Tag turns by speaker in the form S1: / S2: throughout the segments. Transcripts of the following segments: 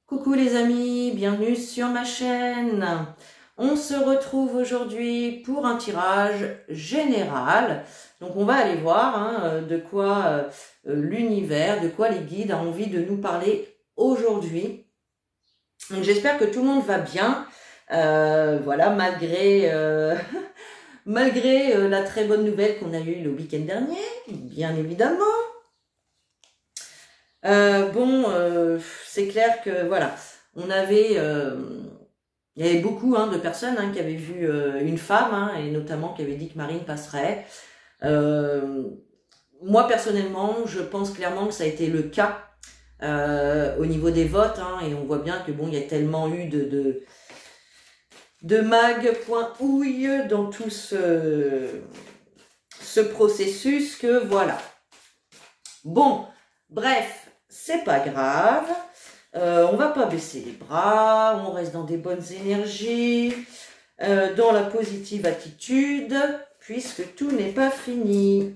S1: Coucou les amis, bienvenue sur ma chaîne. On se retrouve aujourd'hui pour un tirage général. Donc on va aller voir de quoi l'univers, de quoi les guides ont envie de nous parler aujourd'hui. Donc j'espère que tout le monde va bien. Voilà, malgré malgré la très bonne nouvelle qu'on a eue le week-end dernier, bien évidemment. C'est clair que voilà, on avait, il y avait beaucoup de personnes qui avaient vu une femme et notamment qui avaient dit que Marine passerait. Moi personnellement, je pense clairement que ça a été le cas au niveau des votes et on voit bien que bon, il y a tellement eu de mag.ouille dans tout ce processus que voilà. Bon, bref. C'est pas grave, on va pas baisser les bras, on reste dans des bonnes énergies, dans la positive attitude, puisque tout n'est pas fini.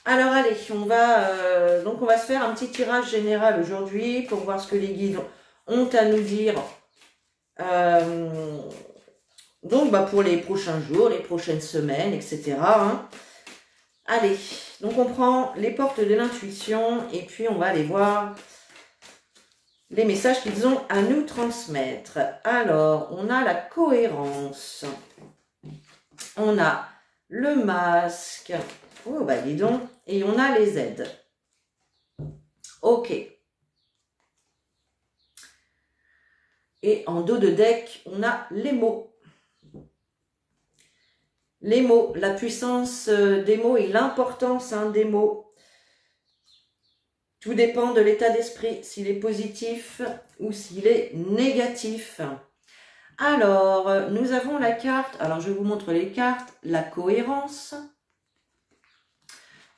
S1: Alors allez, on va se faire un petit tirage général aujourd'hui pour voir ce que les guides ont à nous dire. Pour les prochains jours, les prochaines semaines, etc. Allez, donc on prend les portes de l'intuition et puis on va aller voir les messages qu'ils ont à nous transmettre. Alors, on a la cohérence. On a le masque. Oh, bah dis donc. Et on a les aides. Ok. Et en dos de deck, on a les mots. Les mots, la puissance des mots et l'importance des mots. Tout dépend de l'état d'esprit, s'il est positif ou s'il est négatif. Alors, nous avons la carte, alors je vous montre les cartes, la cohérence.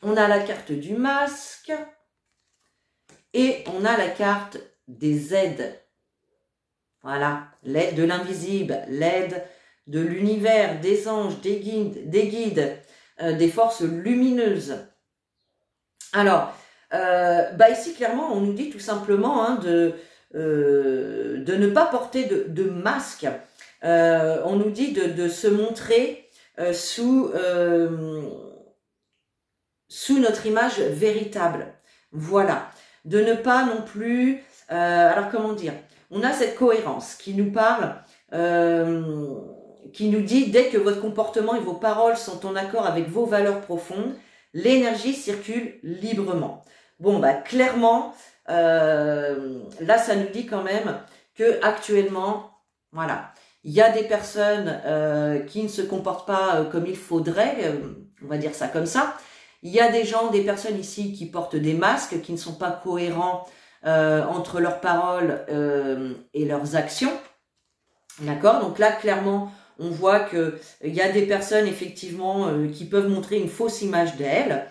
S1: On a la carte du masque. Et on a la carte des aides. Voilà, l'aide de l'invisible, l'aide de l'univers, des anges, des guides, des forces lumineuses. Alors, ici, clairement, on nous dit tout simplement de ne pas porter de masque. On nous dit de se montrer sous notre image véritable. Voilà. De ne pas non plus... alors, comment dire? On a cette cohérence qui nous parle... qui nous dit, dès que votre comportement et vos paroles sont en accord avec vos valeurs profondes, l'énergie circule librement. Bon, clairement, là, ça nous dit quand même que actuellement, voilà, il y a des personnes qui ne se comportent pas comme il faudrait, on va dire ça comme ça. Il y a des personnes ici qui portent des masques, qui ne sont pas cohérents entre leurs paroles et leurs actions. D'accord? Donc là, clairement, on voit que il y a des personnes, effectivement, qui peuvent montrer une fausse image d'elles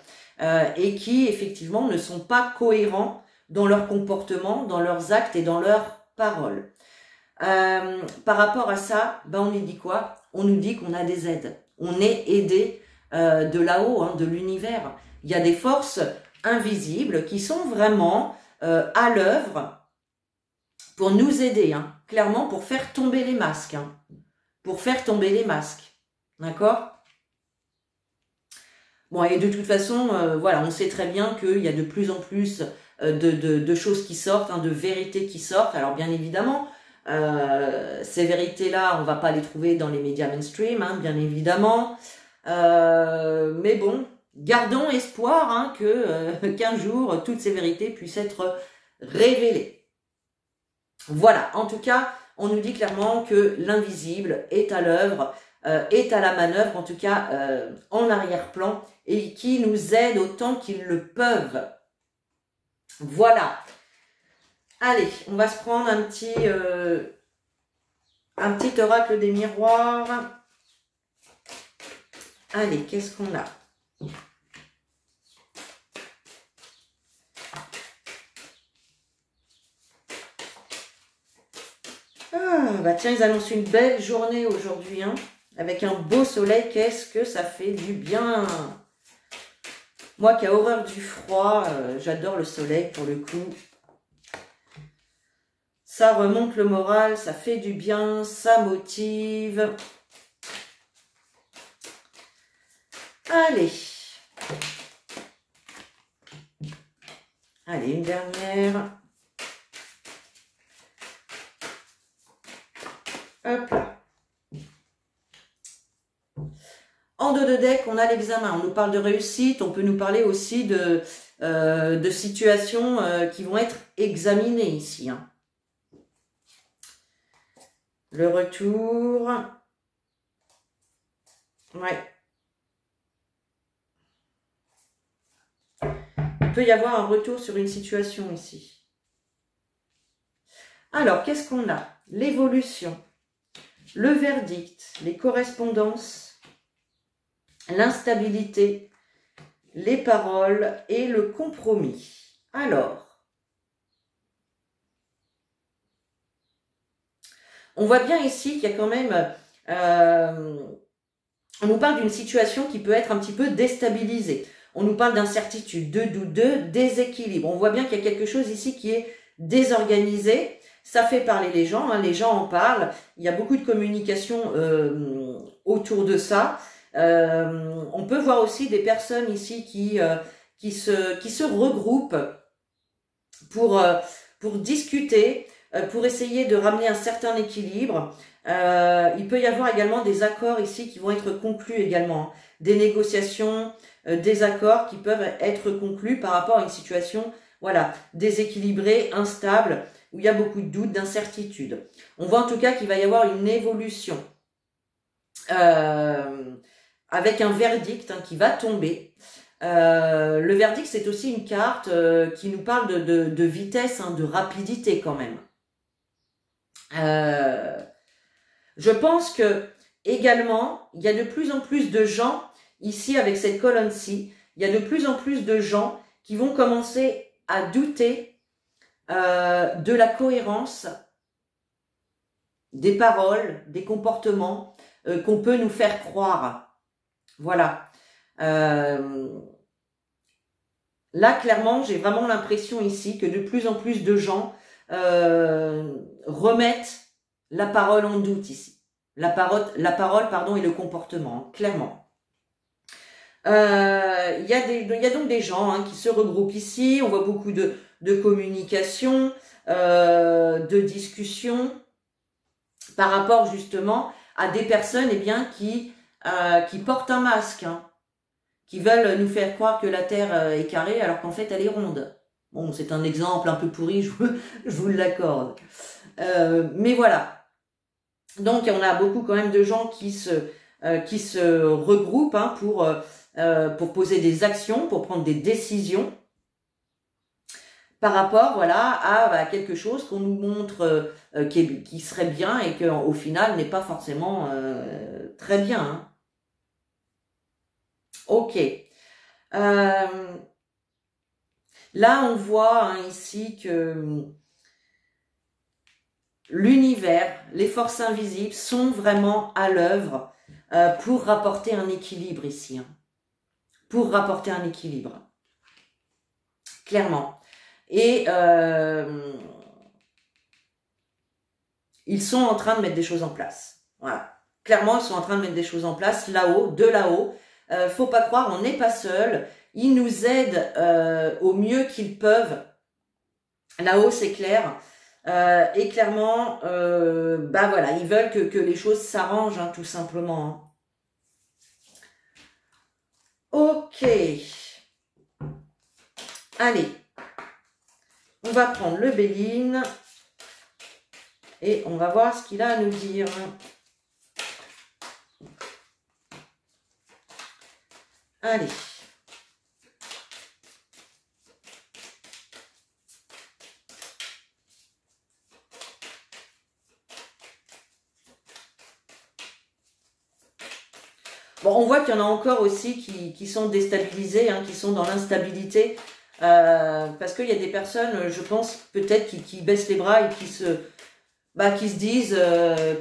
S1: et qui, effectivement, ne sont pas cohérents dans leur comportement, dans leurs actes et dans leurs paroles. Par rapport à ça, on nous dit quoi? On nous dit qu'on a des aides. On est aidé de là-haut, de l'univers. Il y a des forces invisibles qui sont vraiment à l'œuvre pour nous aider, clairement, pour faire tomber les masques. Pour faire tomber les masques. D'accord? Bon, et de toute façon, voilà, on sait très bien qu'il y a de plus en plus de choses qui sortent, de vérités qui sortent. Alors, bien évidemment, ces vérités-là, on va pas les trouver dans les médias mainstream, bien évidemment. Mais bon, gardons espoir qu'un jour, toutes ces vérités puissent être révélées. Voilà, en tout cas, on nous dit clairement que l'invisible est à l'œuvre, est à la manœuvre, en tout cas en arrière-plan, et qui nous aide autant qu'ils le peuvent. Voilà. Allez, on va se prendre un petit oracle des miroirs. Allez, qu'est-ce qu'on a ? Tiens, ils annoncent une belle journée aujourd'hui, avec un beau soleil. Qu'est-ce que ça fait du bien! Moi qui ai horreur du froid, j'adore le soleil pour le coup. Ça remonte le moral, ça fait du bien, ça motive. Allez. Allez, une dernière. Hop là. En dos de deck, on a l'examen. On nous parle de réussite. On peut nous parler aussi de situations qui vont être examinées ici. Hein. Le retour. Ouais. Il peut y avoir un retour sur une situation ici. Alors, qu'est-ce qu'on a? L'évolution, le verdict, les correspondances, l'instabilité, les paroles et le compromis. Alors, on voit bien ici qu'il y a quand même... on nous parle d'une situation qui peut être un petit peu déstabilisée. On nous parle d'incertitude, de doute, de déséquilibre. On voit bien qu'il y a quelque chose ici qui est désorganisé. Ça fait parler les gens, hein, les gens en parlent. Il y a beaucoup de communication autour de ça. On peut voir aussi des personnes ici qui se regroupent pour discuter, pour essayer de ramener un certain équilibre. Il peut y avoir également des accords ici qui vont être conclus également. Des négociations, des accords qui peuvent être conclus par rapport à une situation, voilà, déséquilibrée, instable, où il y a beaucoup de doutes, d'incertitudes. On voit en tout cas qu'il va y avoir une évolution avec un verdict hein, qui va tomber. Le verdict, c'est aussi une carte qui nous parle de vitesse, hein, de rapidité quand même. Je pense que également, il y a de plus en plus de gens, ici avec cette colonne-ci, il y a de plus en plus de gens qui vont commencer à douter de la cohérence des paroles, des comportements qu'on peut nous faire croire. Voilà. Là, clairement, j'ai vraiment l'impression ici que de plus en plus de gens remettent la parole en doute ici. La parole, pardon, et le comportement, clairement. Il y a donc des gens hein, qui se regroupent ici. On voit beaucoup de communication, de discussion par rapport justement à des personnes eh bien, qui portent un masque, hein, qui veulent nous faire croire que la Terre est carrée alors qu'en fait elle est ronde. Bon, c'est un exemple un peu pourri, je vous l'accorde. Mais voilà. Donc, on a beaucoup quand même de gens qui se regroupent hein, pour poser des actions, pour prendre des décisions par rapport voilà, à quelque chose qu'on nous montre qui serait bien et qu'au final n'est pas forcément très bien. Hein. Ok. Là, on voit hein, ici que l'univers, les forces invisibles sont vraiment à l'œuvre pour rapporter un équilibre ici. Hein. Pour rapporter un équilibre. Clairement. Et ils sont en train de mettre des choses en place. Voilà. Clairement, ils sont en train de mettre des choses en place là-haut, de là-haut. Faut pas croire, on n'est pas seul. Ils nous aident au mieux qu'ils peuvent. Là-haut, c'est clair. Et clairement, bah voilà, ils veulent que les choses s'arrangent, hein, tout simplement. Hein. Ok. Allez. On va prendre le Béline. Et on va voir ce qu'il a à nous dire. Allez. Bon, on voit qu'il y en a encore aussi qui sont déstabilisés, hein, qui sont dans l'instabilité. Parce qu'il y a des personnes, je pense, peut-être qui baissent les bras et qui se disent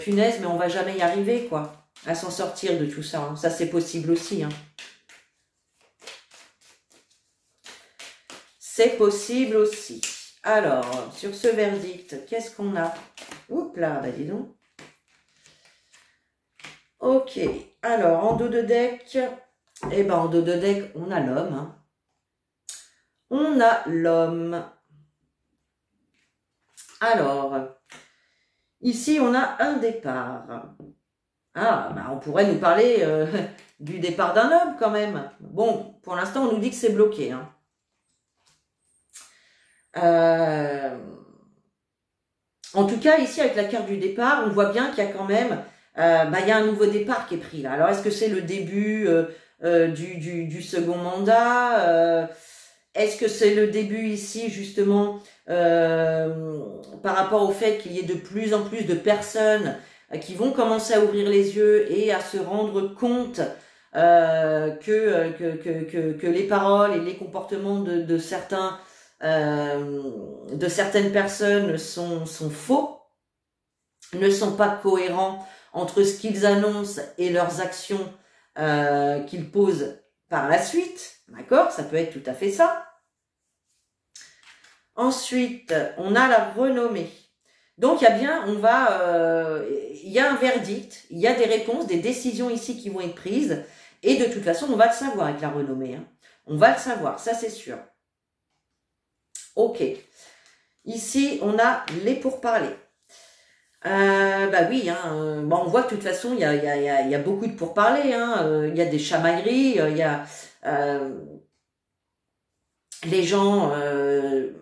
S1: punaise, mais on va jamais y arriver, quoi, à s'en sortir de tout ça. Hein. Ça, c'est possible aussi. Hein. C'est possible aussi. Alors, sur ce verdict, qu'est-ce qu'on a? Oups là, bah dis donc. Ok, alors en dos de deck, eh ben en dos de deck, on a l'homme. Hein. On a l'homme. Alors, ici on a un départ. Ah, bah on pourrait nous parler du départ d'un homme quand même. Bon, pour l'instant on nous dit que c'est bloqué. Hein. En tout cas, ici avec la carte du départ, on voit bien qu'il y a quand même... il y a un nouveau départ qui est pris là. Alors, est-ce que c'est le début du second mandat Est-ce que c'est le début ici, justement, par rapport au fait qu'il y ait de plus en plus de personnes qui vont commencer à ouvrir les yeux et à se rendre compte que les paroles et les comportements de certaines personnes sont faux, ne sont pas cohérents entre ce qu'ils annoncent et leurs actions qu'ils posent par la suite, d'accord? Ça peut être tout à fait ça. Ensuite, on a la renommée. Donc, il y a bien, il y a un verdict, il y a des réponses, des décisions ici qui vont être prises, et de toute façon, on va le savoir avec la renommée. Hein. On va le savoir, ça c'est sûr. Ok. Ici, on a les pourparlers. Oui, hein, on voit que de toute façon, il y a beaucoup de pourparlers, hein, il y a des chamailleries, il y a les gens, il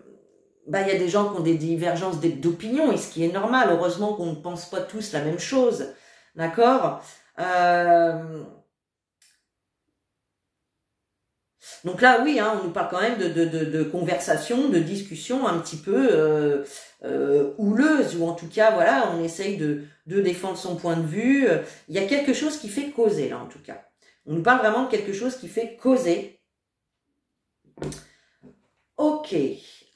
S1: y a des gens qui ont des divergences d'opinion, et ce qui est normal, heureusement qu'on ne pense pas tous la même chose, d'accord Donc là, oui, hein, on nous parle quand même de conversation, de discussion un petit peu houleuse, ou en tout cas, voilà, on essaye de défendre son point de vue. Il y a quelque chose qui fait causer, là, en tout cas. On nous parle vraiment de quelque chose qui fait causer. Ok,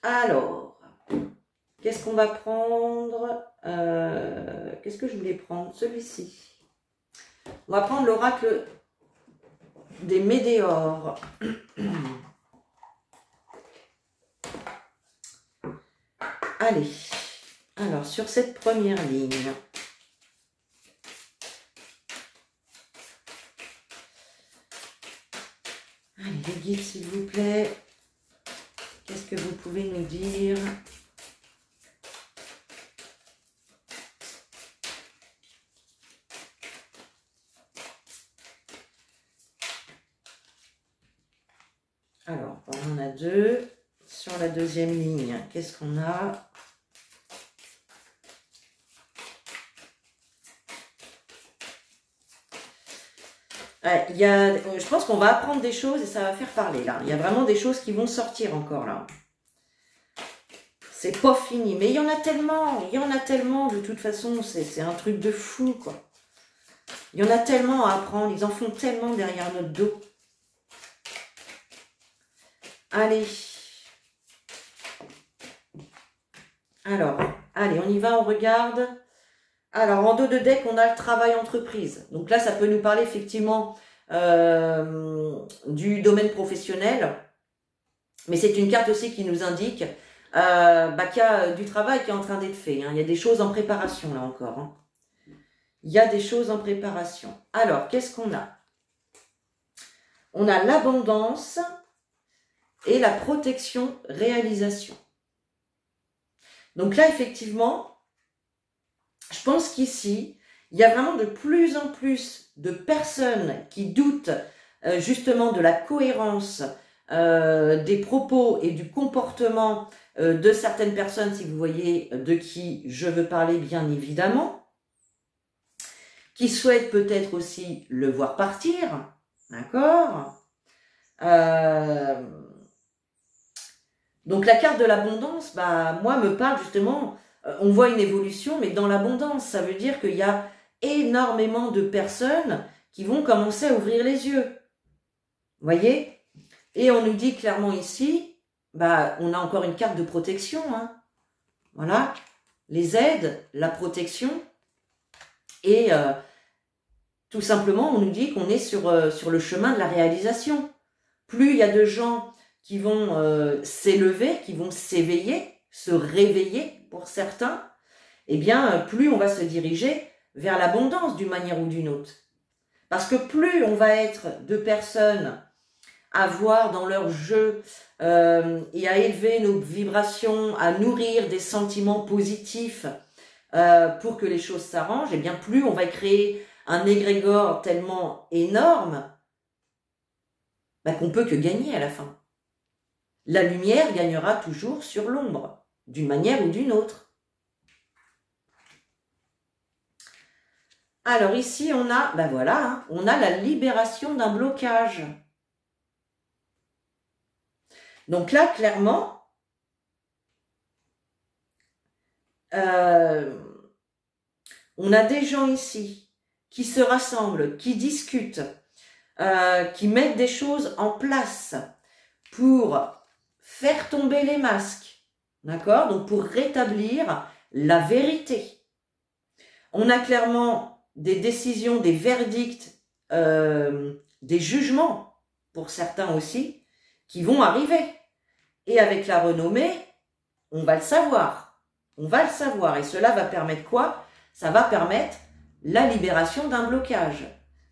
S1: alors, qu'est-ce qu'on va prendre Qu'est-ce que je voulais prendre? Celui-ci. On va prendre l'oracle des météores. Allez, alors sur cette première ligne, allez les guides s'il vous plaît, qu'est-ce que vous pouvez nous dire? Alors, on en a deux. Sur la deuxième ligne, qu'est-ce qu'on a? Je pense qu'on va apprendre des choses et ça va faire parler là. Il y a vraiment des choses qui vont sortir encore là. C'est pas fini, mais il y en a tellement, de toute façon, c'est un truc de fou quoi. Il y en a tellement à apprendre, ils en font tellement derrière notre dos. Allez. Alors, allez, on y va, on regarde. Alors, en dos de deck, on a le travail entreprise. Donc là, ça peut nous parler effectivement du domaine professionnel. Mais c'est une carte aussi qui nous indique qu'il y a du travail qui est en train d'être fait. Hein. Il y a des choses en préparation, là encore. Hein. Il y a des choses en préparation. Alors, qu'est-ce qu'on a? On a l'abondance et la protection réalisation. Donc là, effectivement, je pense qu'ici, il y a vraiment de plus en plus de personnes qui doutent justement de la cohérence des propos et du comportement de certaines personnes, si vous voyez de qui je veux parler bien évidemment, qui souhaitent peut-être aussi le voir partir, d'accord Donc la carte de l'abondance, moi me parle justement, on voit une évolution, mais dans l'abondance, ça veut dire qu'il y a énormément de personnes qui vont commencer à ouvrir les yeux. Vous voyez? Et on nous dit clairement ici, on a encore une carte de protection. Hein. Voilà, les aides, la protection, et tout simplement, on nous dit qu'on est sur le chemin de la réalisation. Plus il y a de gens qui vont s'élever, qui vont s'éveiller, se réveiller pour certains, eh bien, plus on va se diriger vers l'abondance d'une manière ou d'une autre. Parce que plus on va être de personnes à voir dans leur jeu et à élever nos vibrations, à nourrir des sentiments positifs pour que les choses s'arrangent, eh bien plus on va créer un égrégore tellement énorme qu'on peut que gagner à la fin. La lumière gagnera toujours sur l'ombre, d'une manière ou d'une autre. Alors ici, on a, ben voilà, hein, on a la libération d'un blocage. Donc là, clairement, on a des gens ici qui se rassemblent, qui discutent, qui mettent des choses en place pour faire tomber les masques, d'accord? Donc pour rétablir la vérité. On a clairement des décisions, des verdicts, des jugements, pour certains aussi, qui vont arriver. Et avec la renommée, on va le savoir. On va le savoir. Et cela va permettre quoi? Ça va permettre la libération d'un blocage.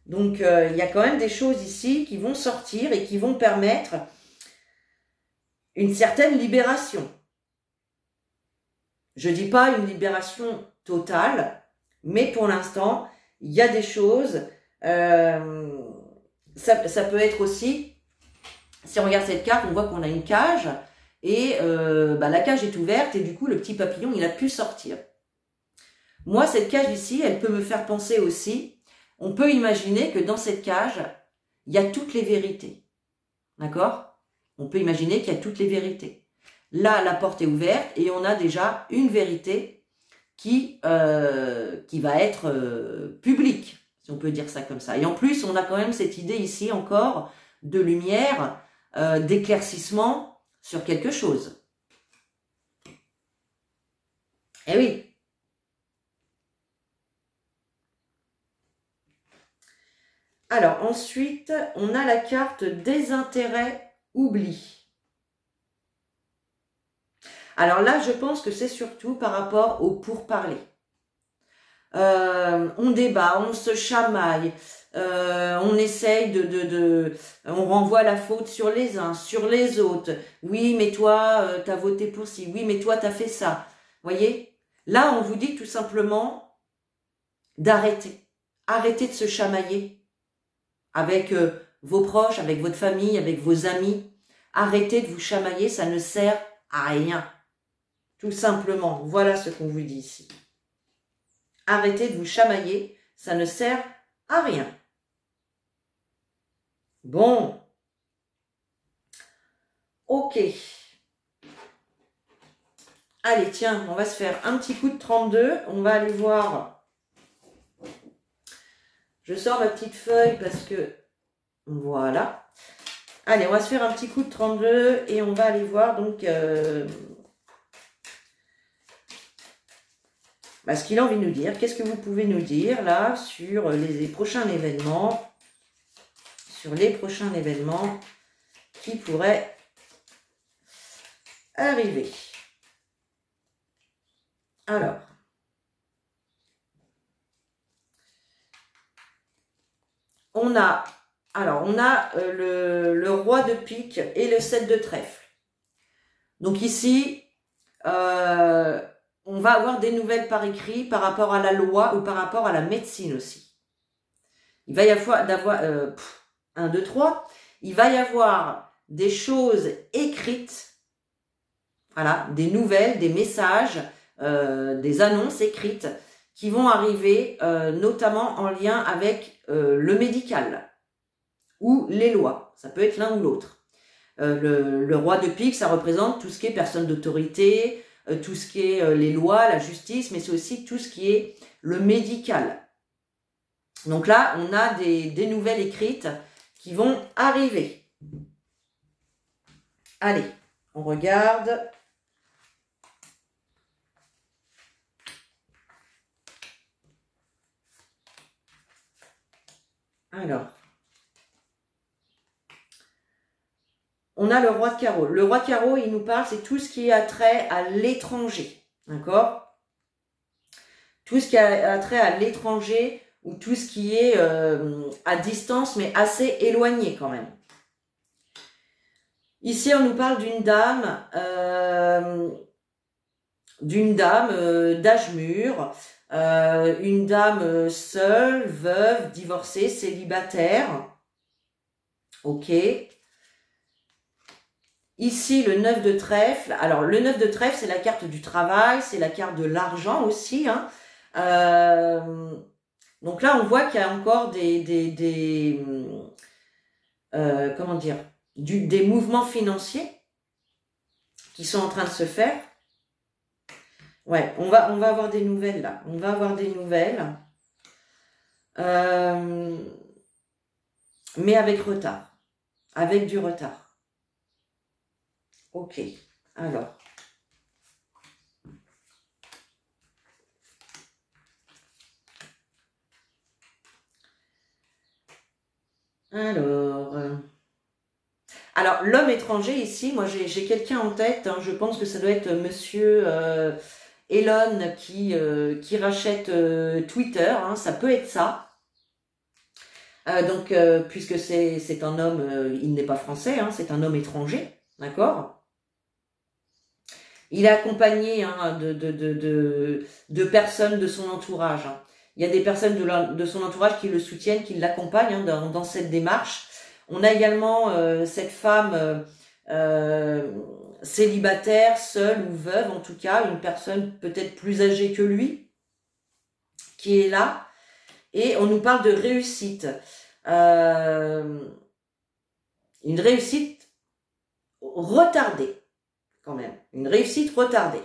S1: Donc, il y a quand même des choses ici qui vont sortir et qui vont permettre une certaine libération. Je dis pas une libération totale, mais pour l'instant, il y a des choses. Ça peut être aussi, si on regarde cette carte, on voit qu'on a une cage et la cage est ouverte et du coup, le petit papillon, il a pu sortir. Moi, cette cage ici, elle peut me faire penser aussi, on peut imaginer que dans cette cage, il y a toutes les vérités. D'accord? On peut imaginer qu'il y a toutes les vérités. Là, la porte est ouverte et on a déjà une vérité qui va être publique, si on peut dire ça comme ça. Et en plus, on a quand même cette idée ici encore de lumière, d'éclaircissement sur quelque chose. Eh oui. Alors ensuite, on a la carte désintérêt, oubli. Alors là, je pense que c'est surtout par rapport au pourparler. On débat, on se chamaille, on essaye on renvoie la faute sur les uns, sur les autres. Oui, mais toi, t'as voté pour ci. Oui, mais toi, t'as fait ça. Voyez? Là, on vous dit tout simplement d'arrêter. Arrêtez de se chamailler avec vos proches, avec votre famille, avec vos amis. Arrêtez de vous chamailler, ça ne sert à rien. Tout simplement, voilà ce qu'on vous dit ici. Arrêtez de vous chamailler, ça ne sert à rien. Bon. Ok. Allez, tiens, on va se faire un petit coup de 32. On va aller voir. Je sors ma petite feuille parce que... Voilà. Allez, on va se faire un petit coup de 32 et on va aller voir donc... ce qu'il a envie de nous dire. Qu'est-ce que vous pouvez nous dire là sur les prochains événements, qui pourraient arriver. Alors, on a le roi de pique et le 7 de trèfle. Donc ici, on va avoir des nouvelles par écrit par rapport à la loi ou par rapport à la médecine aussi. Il va y avoir 1, 2, 3. Il va y avoir des choses écrites, voilà, des nouvelles, des messages, des annonces écrites qui vont arriver notamment en lien avec le médical ou les lois. Ça peut être l'un ou l'autre. Le roi de pique, ça représente tout ce qui est personne d'autorité, tout ce qui est les lois, la justice, mais c'est aussi tout ce qui est le médical. Donc là, on a des nouvelles écrites qui vont arriver. Allez, on regarde. Alors, on a le roi de carreau. Le roi de carreau, il nous parle, c'est tout ce qui a trait à l'étranger. D'accord? Tout ce qui a trait à l'étranger ou tout ce qui est à distance, mais assez éloigné quand même. Ici, on nous parle d'une dame d'âge mûr, une dame seule, veuve, divorcée, célibataire. Ok. Ici, le 9 de trèfle. Alors, le 9 de trèfle, c'est la carte du travail, c'est la carte de l'argent aussi. Hein. Donc là, on voit qu'il y a encore comment dire, des mouvements financiers qui sont en train de se faire. Ouais, on va avoir des nouvelles là. On va avoir des nouvelles. Mais avec retard. Avec du retard. Ok, alors. Alors, l'homme étranger ici, moi j'ai quelqu'un en tête, hein, je pense que ça doit être monsieur Elon qui rachète Twitter, hein, ça peut être ça. Donc, puisque c'est un homme, il n'est pas français, hein, c'est un homme étranger, d'accord? Il est accompagné hein, de personnes de son entourage. Hein. Il y a des personnes de son entourage qui le soutiennent, qui l'accompagnent hein, dans cette démarche. On a également cette femme célibataire, seule ou veuve, en tout cas, une personne peut-être plus âgée que lui, qui est là. Et on nous parle de réussite. Une réussite retardée. Quand même, une réussite retardée.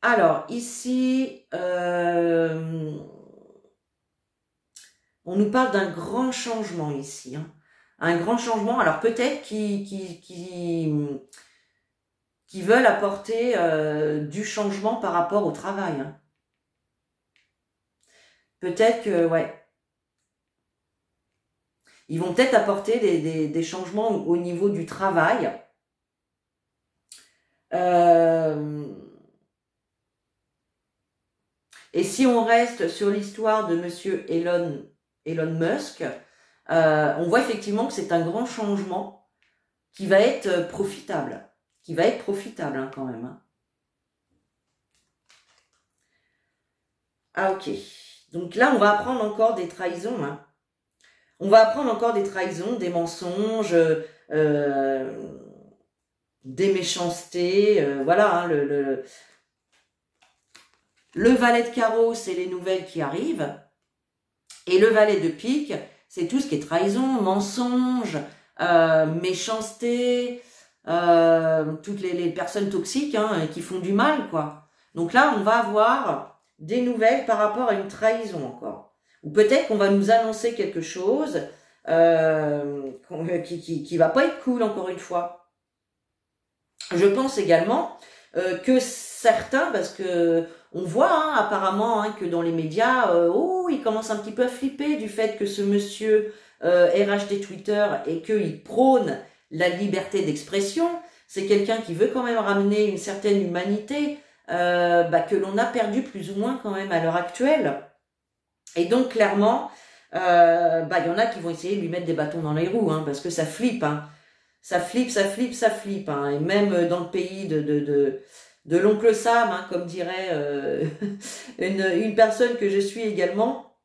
S1: Alors, ici, on nous parle d'un grand changement ici. Hein. Un grand changement, alors peut-être qui veulent apporter du changement par rapport au travail. Hein. Peut-être que, ouais. Ils vont peut-être apporter des changements au niveau du travail. Et si on reste sur l'histoire de monsieur Elon Musk, on voit effectivement que c'est un grand changement qui va être profitable. Qui va être profitable hein, quand même. Hein. Ah ok. Donc là, on va apprendre encore des trahisons. Hein. On va apprendre encore des trahisons, des mensonges, des méchancetés. Voilà, hein, le valet de carreau, c'est les nouvelles qui arrivent. Et le valet de pique, c'est tout ce qui est trahison, mensonge, méchanceté, toutes les personnes toxiques hein, qui font du mal, quoi. Donc là, on va avoir des nouvelles par rapport à une trahison encore. Ou peut-être qu'on va nous annoncer quelque chose qui va pas être cool, encore une fois. Je pense également que certains, parce que on voit hein, apparemment hein, que dans les médias, ils commencent un petit peu à flipper du fait que ce monsieur ait racheté Twitter et qu'il prône la liberté d'expression. C'est quelqu'un qui veut quand même ramener une certaine humanité que l'on a perdu plus ou moins quand même à l'heure actuelle. Et donc clairement, y en a qui vont essayer de lui mettre des bâtons dans les roues, hein, parce que ça flippe, hein. Ça flippe, ça flippe, ça flippe, hein. Et même dans le pays de l'oncle Sam, hein, comme dirait une personne que je suis également.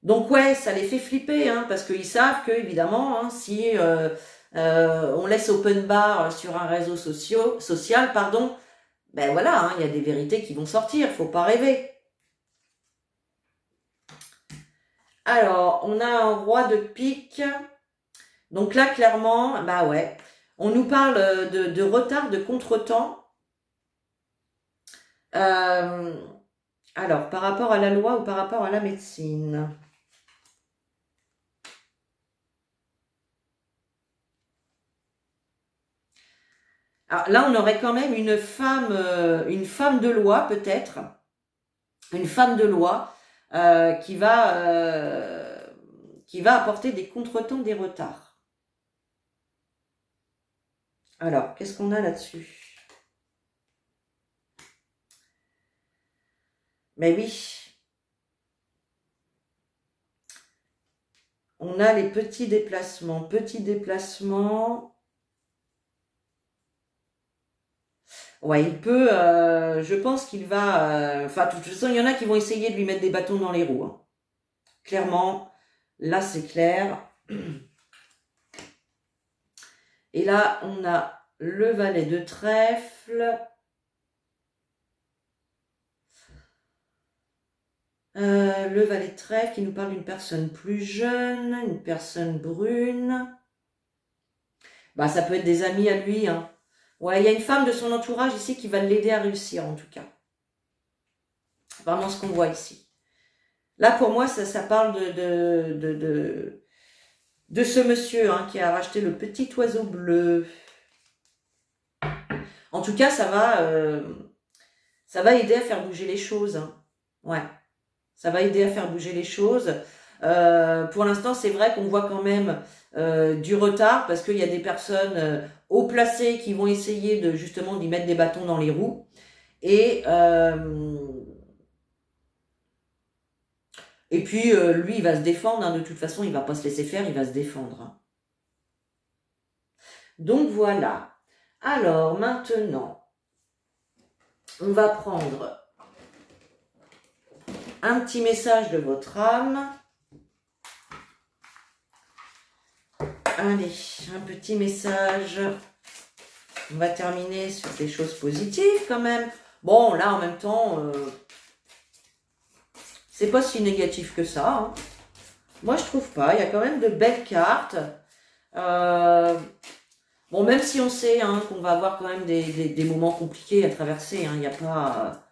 S1: Donc ouais, ça les fait flipper, hein, parce qu'ils savent que évidemment, hein, si on laisse open bar sur un réseau social, pardon. Ben voilà, hein, y a des vérités qui vont sortir, faut pas rêver. Alors, on a un roi de pique. Donc là, clairement, bah ouais, on nous parle de retard, de contretemps. Alors, par rapport à la loi ou par rapport à la médecine? Alors là, on aurait quand même une femme de loi peut-être, une femme de loi qui va qui va apporter des contretemps, des retards. Alors, qu'est-ce qu'on a là-dessus? Mais oui, on a les petits déplacements. Petits déplacements. Ouais, il peut, je pense qu'il va... Enfin, de toute façon, il y en a qui vont essayer de lui mettre des bâtons dans les roues. Hein. Clairement, là, c'est clair. Et là, on a le valet de trèfle. Le valet de trèfle qui nous parle d'une personne plus jeune, une personne brune. Bah, ça peut être des amis à lui. Hein. Ouais, il y a une femme de son entourage ici qui va l'aider à réussir, en tout cas. Vraiment ce qu'on voit ici. Là, pour moi, ça parle de ce monsieur hein, qui a racheté le petit oiseau bleu. En tout cas, ça va aider à faire bouger les choses. Hein. Ouais, ça va aider à faire bouger les choses. Pour l'instant, c'est vrai qu'on voit quand même du retard parce qu'il y a des personnes haut placées qui vont essayer de justement d'y mettre des bâtons dans les roues. Et puis, lui, il va se défendre. Hein, de toute façon, il va pas se laisser faire, il va se défendre. Hein. Donc, voilà. Alors, maintenant, on va prendre un petit message de votre âme. Allez, un petit message. On va terminer sur des choses positives quand même. Bon, là, en même temps, c'est pas si négatif que ça. Hein. Moi, je trouve pas. Il y a quand même de belles cartes. Bon, même si on sait hein, qu'on va avoir quand même des moments compliqués à traverser. Hein, il n'y a pas...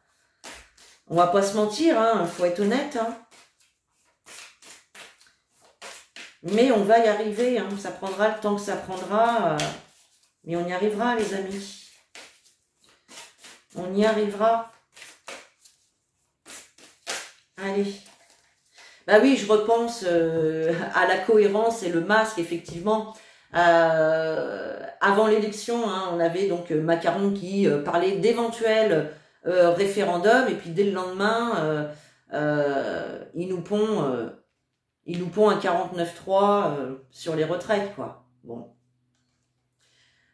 S1: on va pas se mentir, hein, faut être honnête. Hein. Mais on va y arriver. Hein, ça prendra le temps que ça prendra. Mais on y arrivera, les amis. On y arrivera. Allez. Bah oui, je repense à la cohérence et le masque, effectivement. Avant l'élection, hein, on avait donc Macron qui parlait d'éventuels référendums, et puis dès le lendemain, il nous pond un 49.3 sur les retraites, quoi. Bon.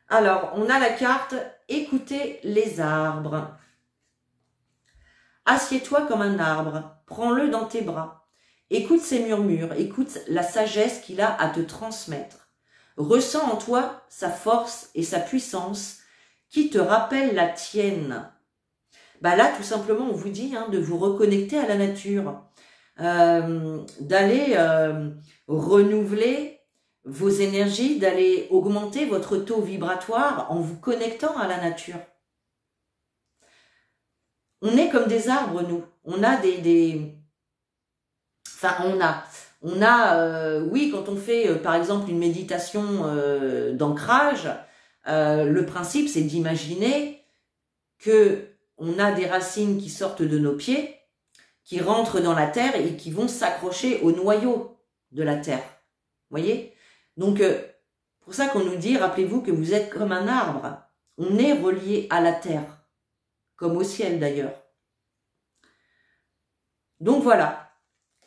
S1: Alors, on a la carte « Écoutez les arbres ». Assieds-toi comme un arbre, prends-le dans tes bras. Écoute ses murmures, écoute la sagesse qu'il a à te transmettre. Ressens en toi sa force et sa puissance qui te rappellent la tienne. Bah là, tout simplement, on vous dit hein, de vous reconnecter à la nature, d'aller renouveler vos énergies, d'aller augmenter votre taux vibratoire en vous connectant à la nature. On est comme des arbres, nous. On a oui, quand on fait, par exemple, une méditation d'ancrage, le principe, c'est d'imaginer que on a des racines qui sortent de nos pieds, qui rentrent dans la terre et qui vont s'accrocher au noyau de la terre. Vous voyez? Donc, pour ça qu'on nous dit, rappelez-vous que vous êtes comme un arbre. On est relié à la terre, comme au ciel d'ailleurs. Donc voilà,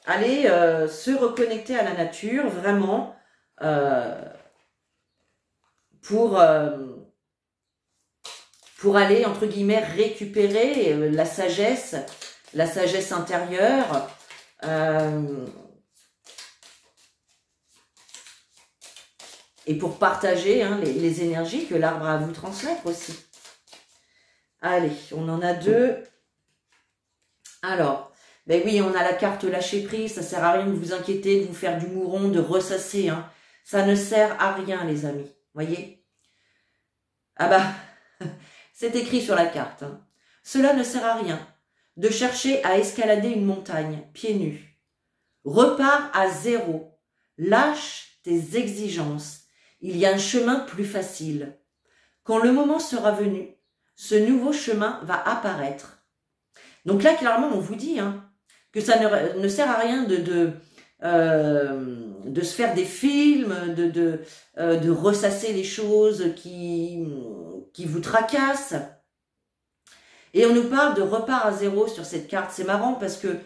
S1: allez se reconnecter à la nature, vraiment, pour aller, entre guillemets, récupérer la sagesse intérieure, et pour partager hein, les énergies que l'arbre a à vous transmettre aussi. Allez, on en a deux. Alors, ben oui, on a la carte lâcher prise, ça sert à rien de vous inquiéter, de vous faire du mouron, de ressasser. Hein. Ça ne sert à rien, les amis. Voyez? Ah bah, c'est écrit sur la carte. Hein. Cela ne sert à rien de chercher à escalader une montagne, pieds nus. Repars à zéro. Lâche tes exigences. Il y a un chemin plus facile. Quand le moment sera venu, ce nouveau chemin va apparaître. Donc là, clairement, on vous dit hein, que ça ne sert à rien de se faire des films, de ressasser les choses qui vous tracassent. Et on nous parle de repart à zéro sur cette carte. C'est marrant parce que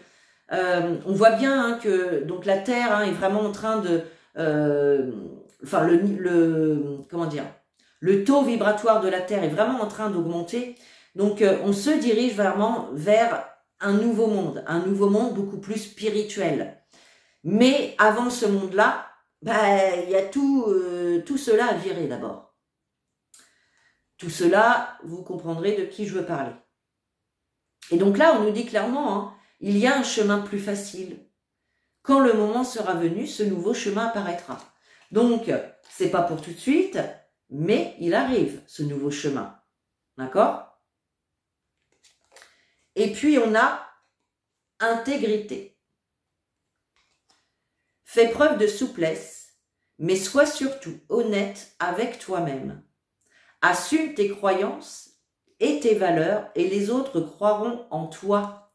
S1: on voit bien hein, que donc la Terre hein, est vraiment en train de... enfin, comment dire, le taux vibratoire de la Terre est vraiment en train d'augmenter. Donc, on se dirige vraiment vers un nouveau monde beaucoup plus spirituel. Mais avant ce monde-là, bah, il y a tout cela à virer d'abord. Tout cela, vous comprendrez de qui je veux parler. Et donc là, on nous dit clairement, hein, il y a un chemin plus facile. Quand le moment sera venu, ce nouveau chemin apparaîtra. Donc, c'est pas pour tout de suite, mais il arrive, ce nouveau chemin. D'accord? Et puis, on a intégrité. Fais preuve de souplesse, mais sois surtout honnête avec toi-même. Assume tes croyances et tes valeurs, et les autres croiront en toi.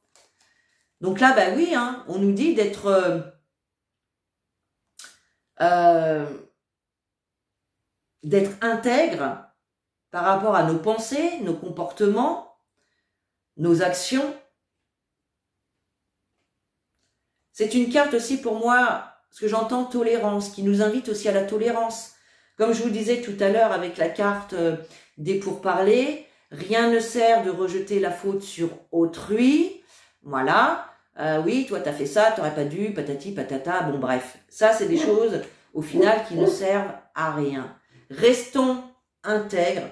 S1: Donc là, bah oui, hein, on nous dit d'être intègre par rapport à nos pensées, nos comportements, nos actions. C'est une carte aussi pour moi, ce que j'entends, tolérance, qui nous invite aussi à la tolérance. Comme je vous disais tout à l'heure avec la carte des pourparlers, rien ne sert de rejeter la faute sur autrui. Voilà. Oui, toi, t'as fait ça, t'aurais pas dû, patati, patata. Bon, bref. Ça, c'est des choses, au final, qui ne servent à rien. Restons intègres.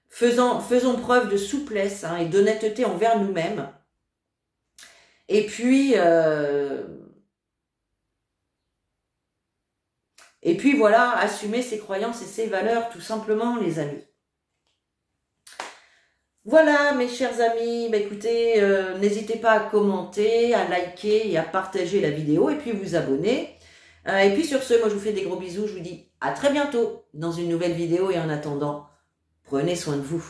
S1: Faisons preuve de souplesse hein, et d'honnêteté envers nous-mêmes. Et puis voilà, assumer ses croyances et ses valeurs, tout simplement, les amis. Voilà, mes chers amis, bah, écoutez, n'hésitez pas à commenter, à liker et à partager la vidéo, et puis vous abonner. Et puis sur ce, moi je vous fais des gros bisous, je vous dis à très bientôt dans une nouvelle vidéo, et en attendant, prenez soin de vous.